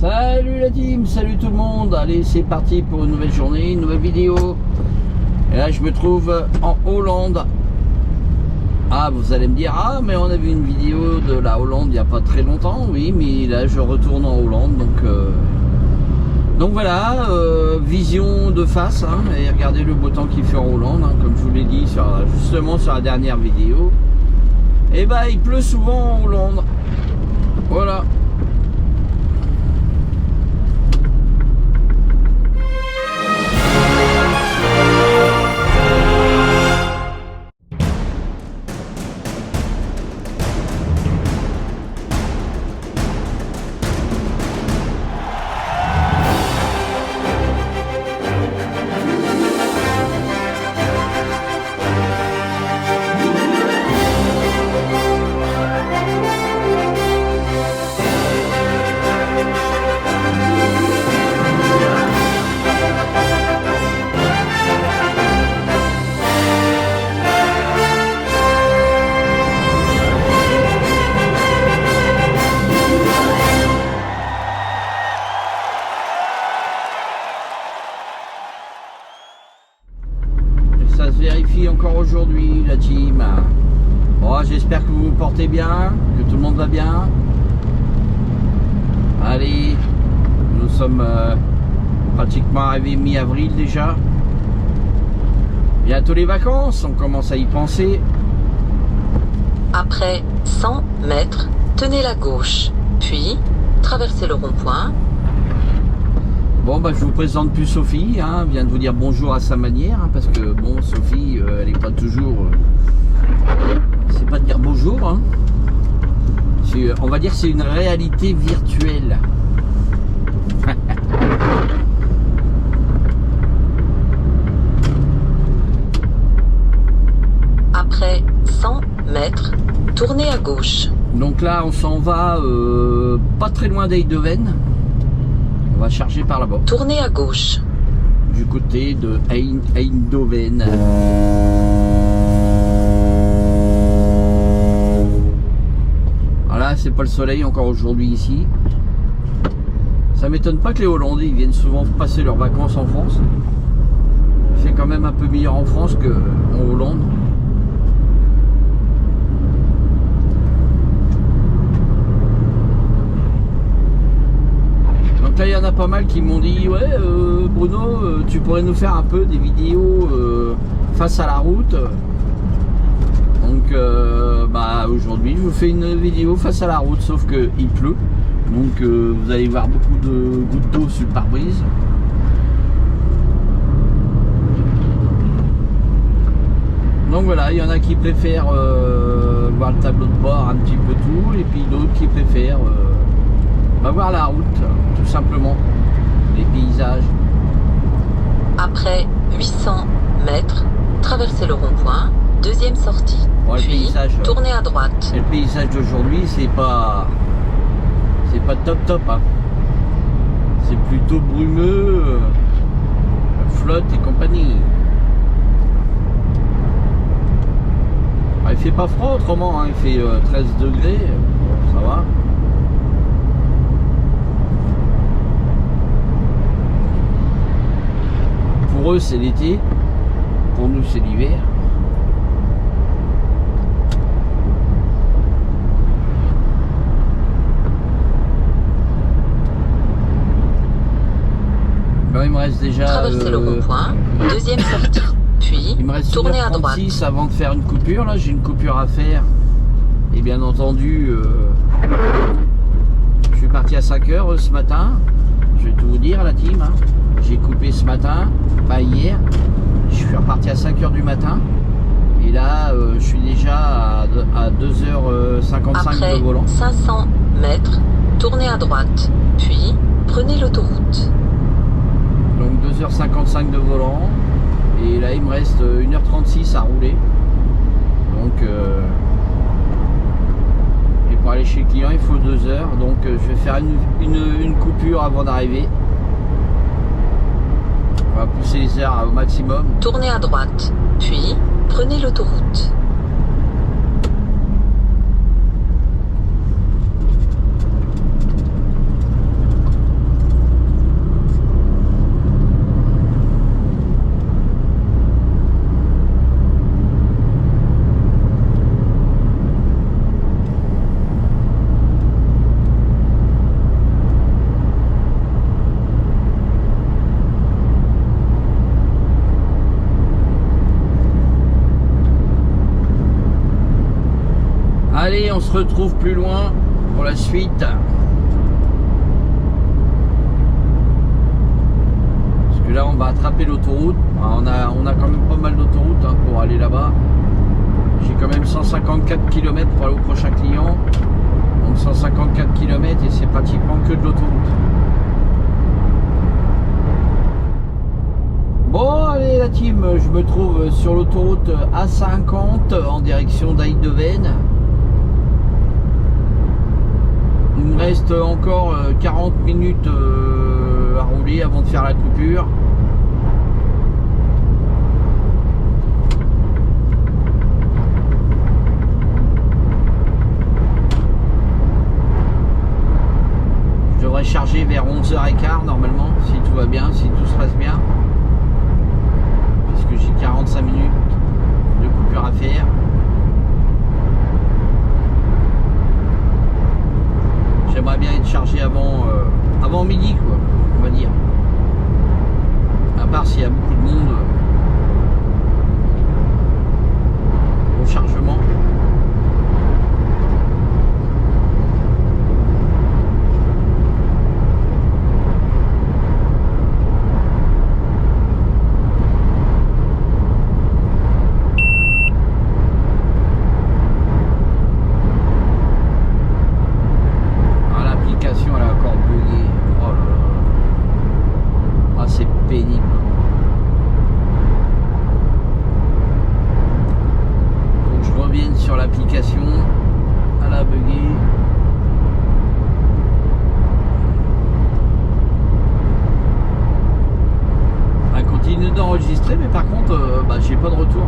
Salut la team, salut tout le monde. Allez, c'est parti pour une nouvelle journée, une nouvelle vidéo. Et là, je me trouve en Hollande. Ah, vous allez me dire, ah, mais on a vu une vidéo de la Hollande il n'y a pas très longtemps. Oui, mais là, je retourne en Hollande. Donc voilà, vision de face. Hein, et regardez le beau temps qu'il fait en Hollande. Hein, comme je vous l'ai dit justement sur la dernière vidéo. Et bah, il pleut souvent en Hollande. Voilà. Ça se vérifie encore aujourd'hui, la team. Bon, j'espère que vous vous portez bien, que tout le monde va bien. Allez, nous sommes pratiquement arrivés mi-avril déjà. Bientôt les vacances, on commence à y penser. Après 100 mètres, tenez la gauche, puis traversez le rond-point. Bon, bah, je vous présente plus Sophie, hein, vient de vous dire bonjour à sa manière, hein, parce que bon, Sophie, elle n'est pas toujours. C'est pas de dire bonjour, hein. On va dire que c'est une réalité virtuelle. Après 100 mètres, tournez à gauche. Donc là, on s'en va pas très loin d'Eindhoven. On va charger par là-bas. Tournez à gauche. Du côté de Eindhoven. Voilà, c'est pas le soleil encore aujourd'hui ici. Ça m'étonne pas que les Hollandais ils viennent souvent passer leurs vacances en France. Il fait quand même un peu meilleur en France qu'en Hollande. Donc là il y en a pas mal qui m'ont dit ouais Bruno, tu pourrais nous faire un peu des vidéos face à la route. Donc bah aujourd'hui je vous fais une vidéo face à la route, sauf que il pleut. Donc vous allez voir beaucoup de gouttes d'eau sur le pare-brise. Donc voilà, il y en a qui préfèrent voir le tableau de bord un petit peu tout, et puis d'autres qui préfèrent voir la route, tout simplement, les paysages. Après 800 mètres, traversez le rond-point, deuxième sortie, Bon, puis tournez à droite. Et le paysage d'aujourd'hui, c'est pas top, hein. C'est plutôt brumeux, flotte et compagnie. Il fait pas froid autrement, hein. Il fait 13 degrés, ça va. Pour eux c'est l'été, pour nous c'est l'hiver. Ben, il me reste déjà traversez le rond-point, deuxième sortie, puis il me reste tournez à droite. 1h36 avant de faire une coupure. Là j'ai une coupure à faire. Et bien entendu je suis parti à 5h ce matin. Je vais tout vous dire la team, hein. J'ai coupé ce matin, pas hier. Je suis reparti à 5h du matin. Et là je suis déjà à 2h55 Après de volant. 500 mètres, tournez à droite, puis prenez l'autoroute. Donc 2h55 de volant. Et là il me reste 1h36 à rouler. Donc et pour aller chez le client il faut 2 heures. Donc je vais faire une coupure avant d'arriver. On va pousser les heures au maximum. Tournez à droite, puis prenez l'autoroute. se retrouve plus loin pour la suite. Parce que là on va attraper l'autoroute. On a quand même pas mal d'autoroutes hein, pour aller là-bas. J'ai quand même 154 km pour aller au prochain client. Donc 154 km et c'est pratiquement que de l'autoroute. Bon allez la team, je me trouve sur l'autoroute A50 en direction d'Eindhoven. Il me reste encore 40 minutes à rouler avant de faire la coupure. Je devrais charger vers 11h15 normalement, si tout va bien, si tout se passe bien. Parce que j'ai 45 minutes de coupure à faire. J'aimerais bien être chargé avant midi, quoi, on va dire. À part s'il y a beaucoup de monde au chargement. D'enregistrer mais par contre j'ai pas de retour.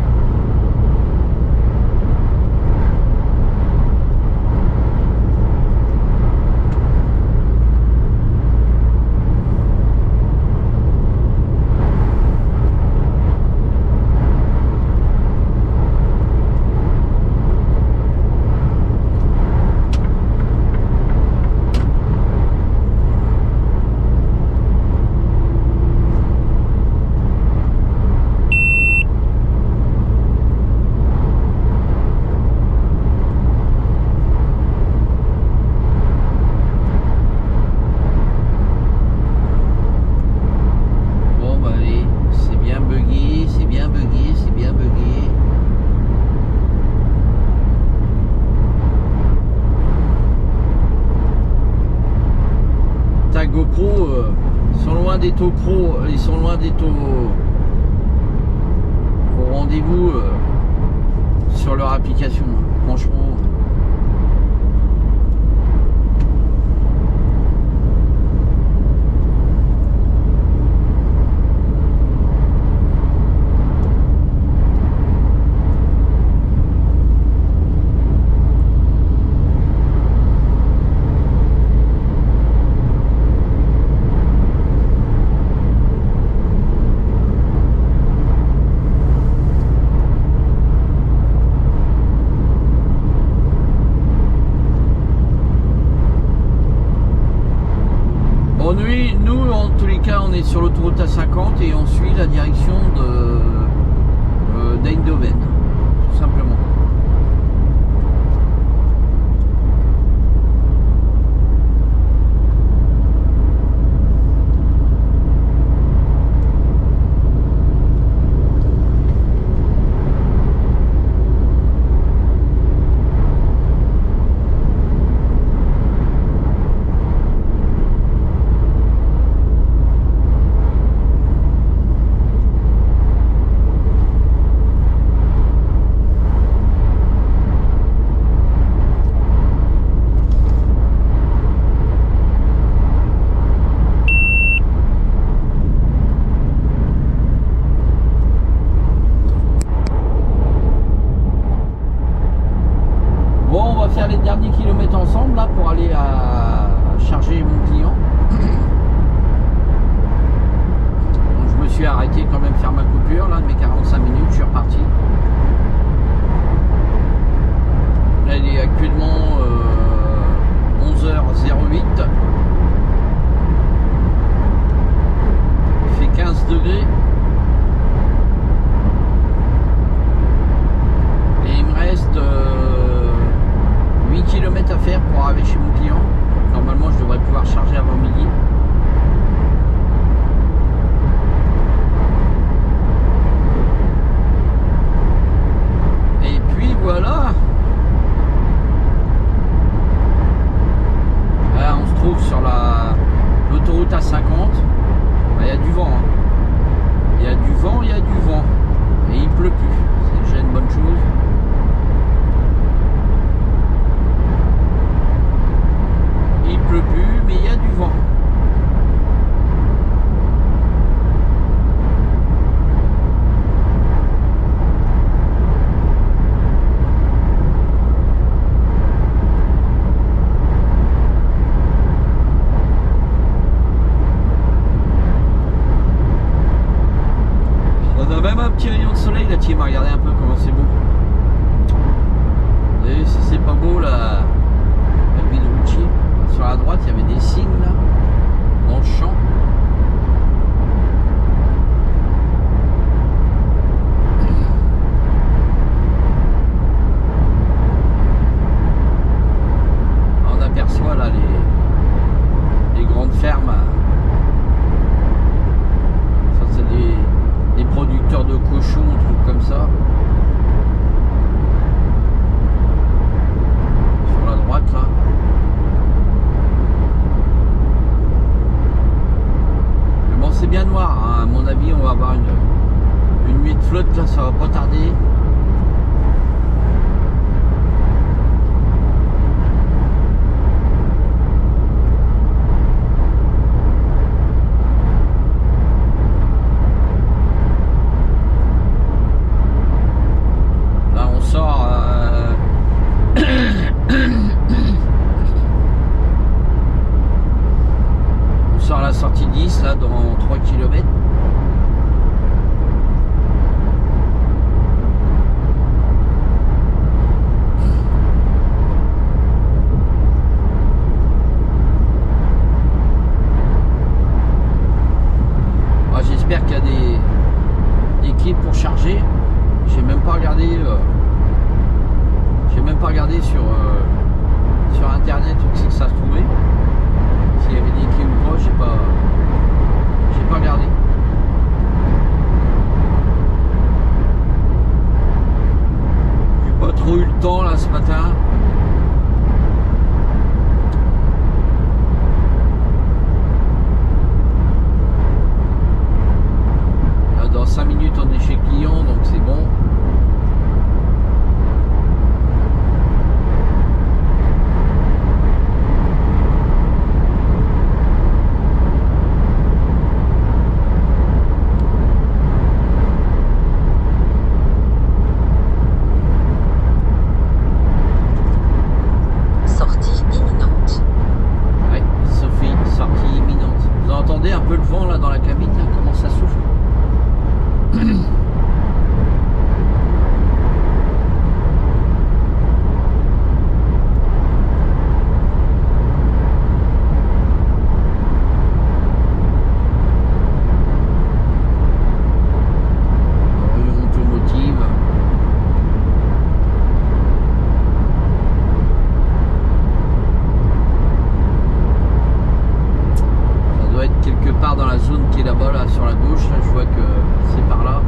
GoPro sont loin des taux pro, ils sont loin des taux au rendez-vous sur leur application, franchement. Nous, en tous les cas, on est sur l'autoroute A50 et on suit la direction d'Eindhoven, tout simplement. l'autoroute A50, il y a du vent. Hein. Il y a du vent, il y a du vent. Et il pleut plus. C'est déjà une bonne chose. Il pleut plus, mais il y a du vent. On a même un petit rayon de soleil là, Thierry m'a regardé un peu comment c'est beau. Vous voyez, si c'est pas beau la ville de routier. Sur la droite, il y avait des signes là, dans le champ. On aperçoit là les grandes fermes. Ça, c'est des producteurs de cochons, trucs comme ça. Sur la droite là. C'est bien noir, hein. À mon avis on va avoir une nuit de flotte là, ça va pas tarder. Là on sort on sort à la sortie 10 là dans 3 km. J'espère qu'il y a des clips pour charger. J'ai même pas regardé sur internet où c'est que ça se trouvait. S'il y avait des clips ou pas, j'ai pas regardé. J'ai pas trop eu le temps là ce matin. Là, dans 5 minutes on est chez client, donc c'est bon. Un peu le vent là dans la cabine là, comment ça souffle. Automotive. Quelque part dans la zone qui est là-bas, là, sur la gauche, là, je vois que c'est par là.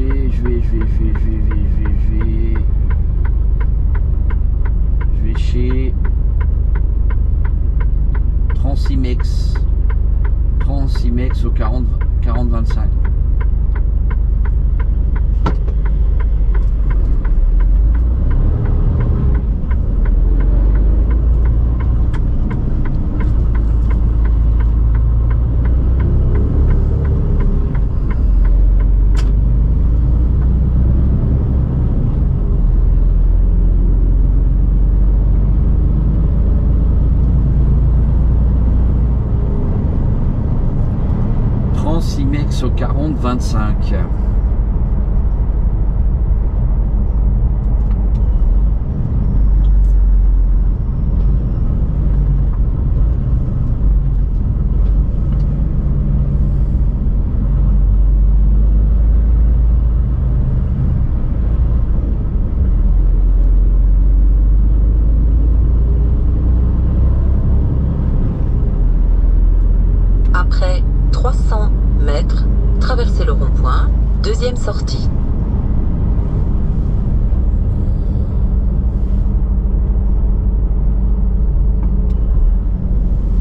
Je vais chez Transimex au 40-25. Transimex au 40-25. Après 300 mètres, traversez le rond-point, deuxième sortie.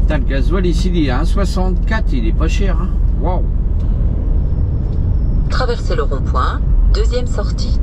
Putain, le gasoil ici il est à 1,64, il est pas cher. Hein. Waouh. Traversez le rond-point, deuxième sortie.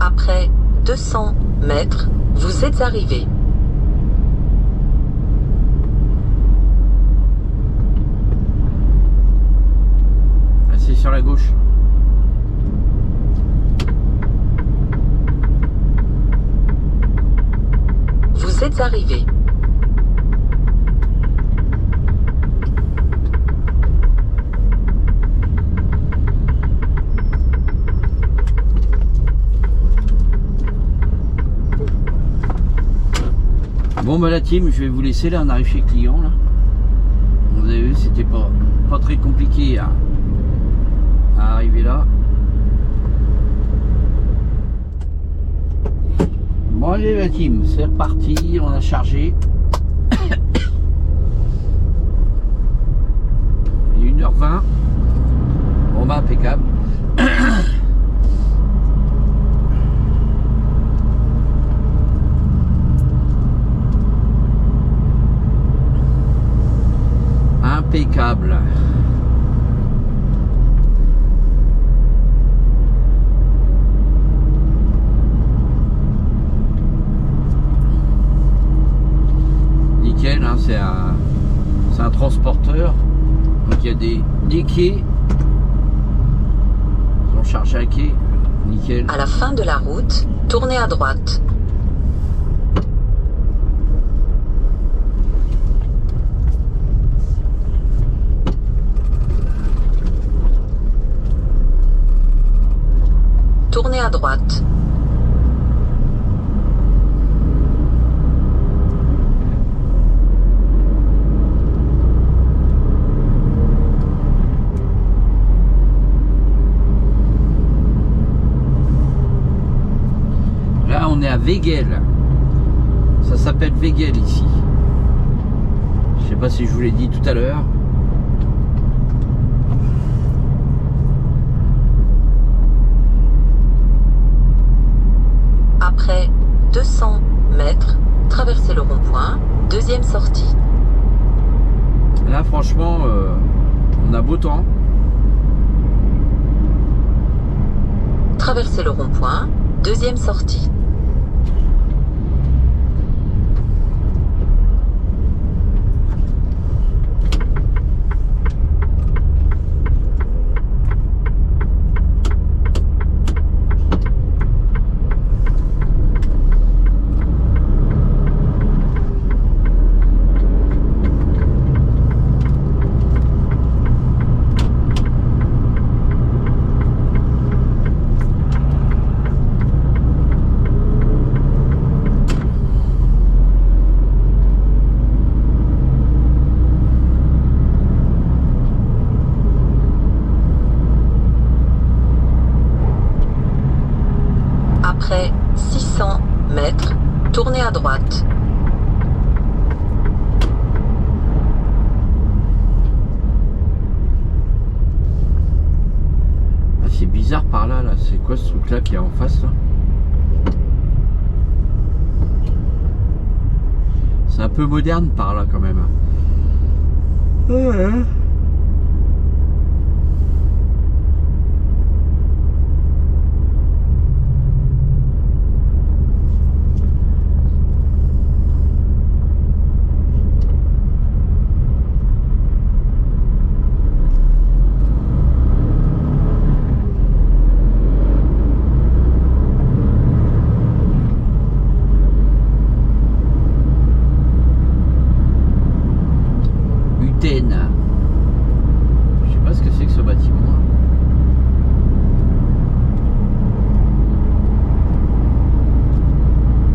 Après 200 mètres, vous êtes arrivé. Ah, c'est sur la gauche. Vous êtes arrivé. Bon bah la team, je vais vous laisser là, on arrive chez le client là. Vous avez vu, c'était pas très compliqué à arriver là. Bon allez la team, c'est reparti, on a chargé. Il est 1h20. Bon bah impeccable. Impeccable. Nickel, hein, c'est un transporteur. Donc il y a des quais. Ils ont chargé à quai. Nickel. À la fin de la route, tournez à droite. Tournez à droite. Là, on est à Wegel. Ça s'appelle Wegel ici. Je sais pas si je vous l'ai dit tout à l'heure. Après 200 mètres, traversez le rond-point, deuxième sortie. Là, franchement, on a beau temps. Traversez le rond-point, deuxième sortie. droite. Ah, c'est bizarre par là, là. C'est quoi ce truc là qui est en face là? C'est un peu moderne par là quand même. Ouais. Uten. Je sais pas ce que c'est que ce bâtiment.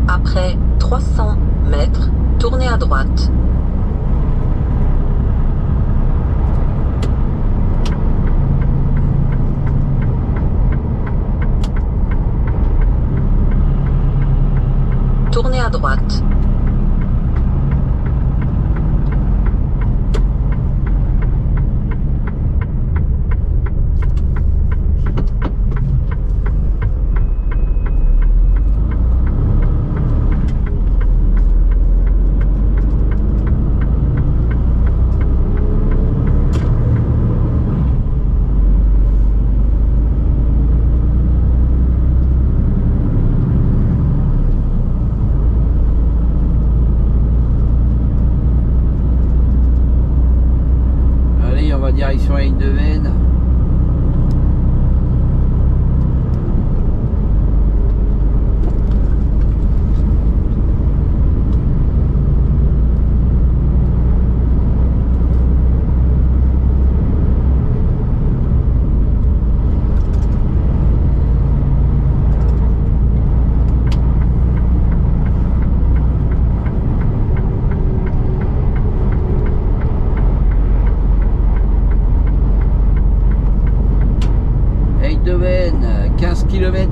Après 300 mètres, tournez à droite. Tournez à droite. Allez, on va direction Eindhoven. Eindhoven, 15 km.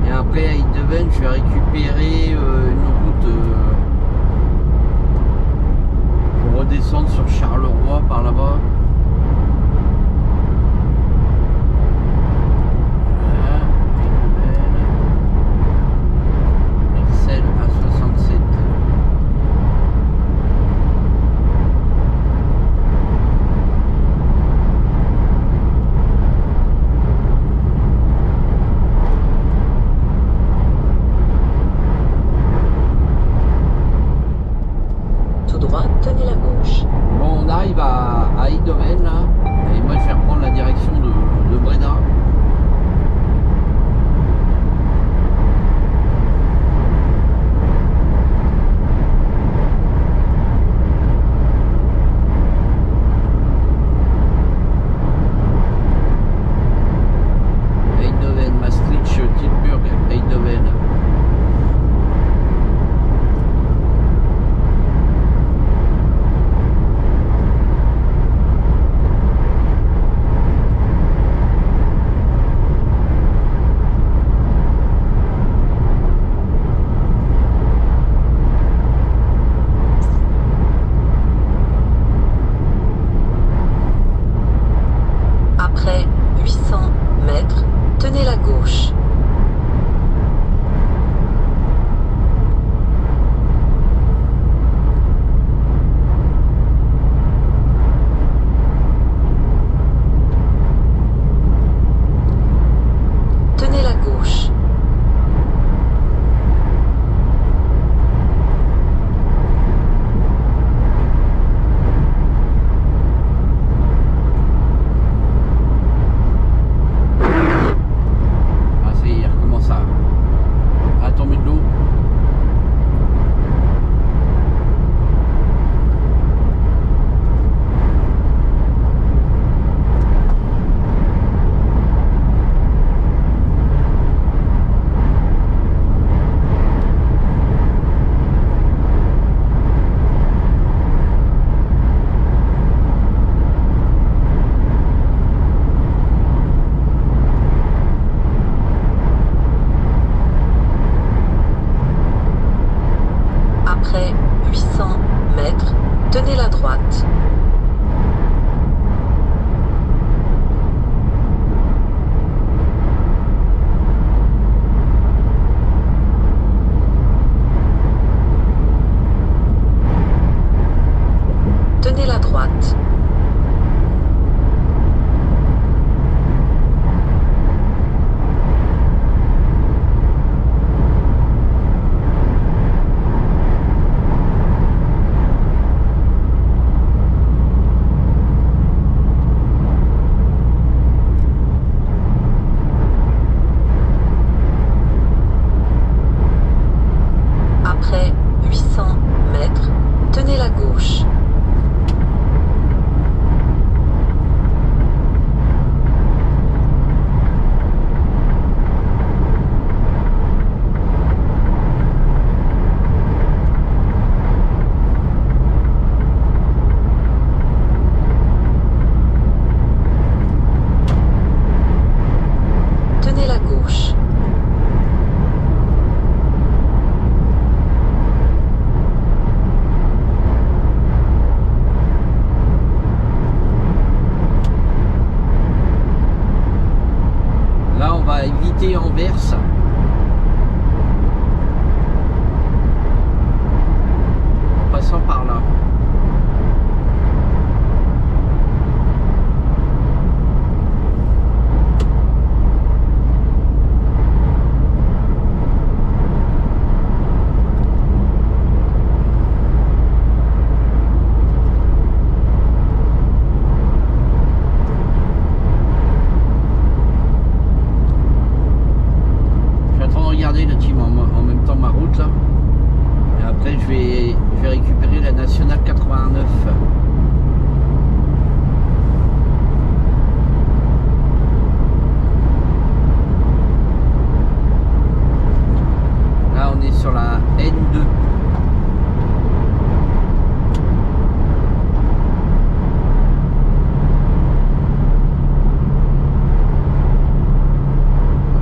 Et après Eindhoven, je vais récupérer une route pour redescendre sur Charleroi par là-bas. Voilà, Eindhoven. Excel A67. Tout droit, tenez la gauche. Bon, on arrive à Eindhoven là, et moi je vais reprendre la direction de Breda. Eindhoven, Maastricht, Tilburg, Eindhoven. Après 800 mètres, tenez la gauche. Tenez la gauche. Ah,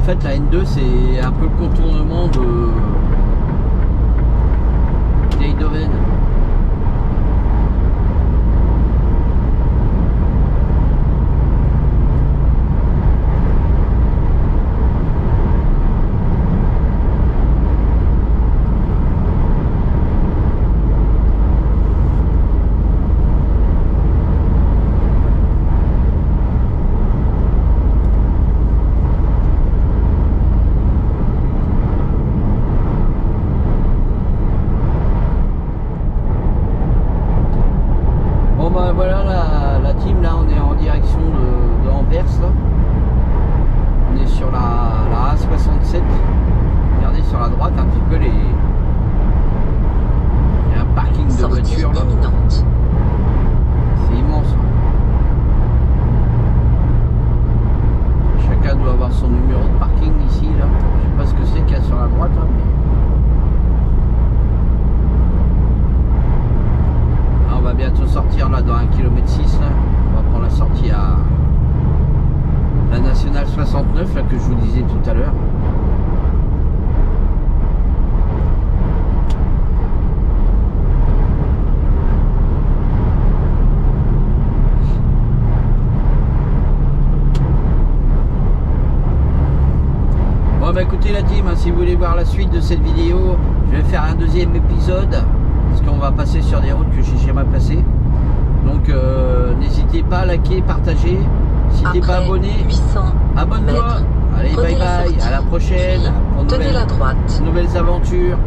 fait, la N2, c'est un peu le contournement de d'Eindhoven. Voilà la team, là on est en direction de Anvers, là. On est sur la A67. Regardez sur la droite un petit peu il y a un parking de Sortie voitures là. imminente. C'est immense. Chacun doit avoir son numéro de parking ici là. Je sais pas ce que c'est qu'il y a sur la droite là, mais... On va bientôt sortir là dans 1,6 km là. On va prendre la sortie à la nationale 69 là, que je vous disais tout à l'heure. Bon bah écoutez la team, hein, si vous voulez voir la suite de cette vidéo, je vais faire un deuxième épisode. Parce qu'on va passer sur des routes que j'ai jamais passées. Donc n'hésitez pas à liker, partager. Si t'es pas abonné, 800 abonne-toi. mètres, Allez, prenez bye la bye, sortie, à la prochaine puis pour tenez la droite. nouvelles aventures.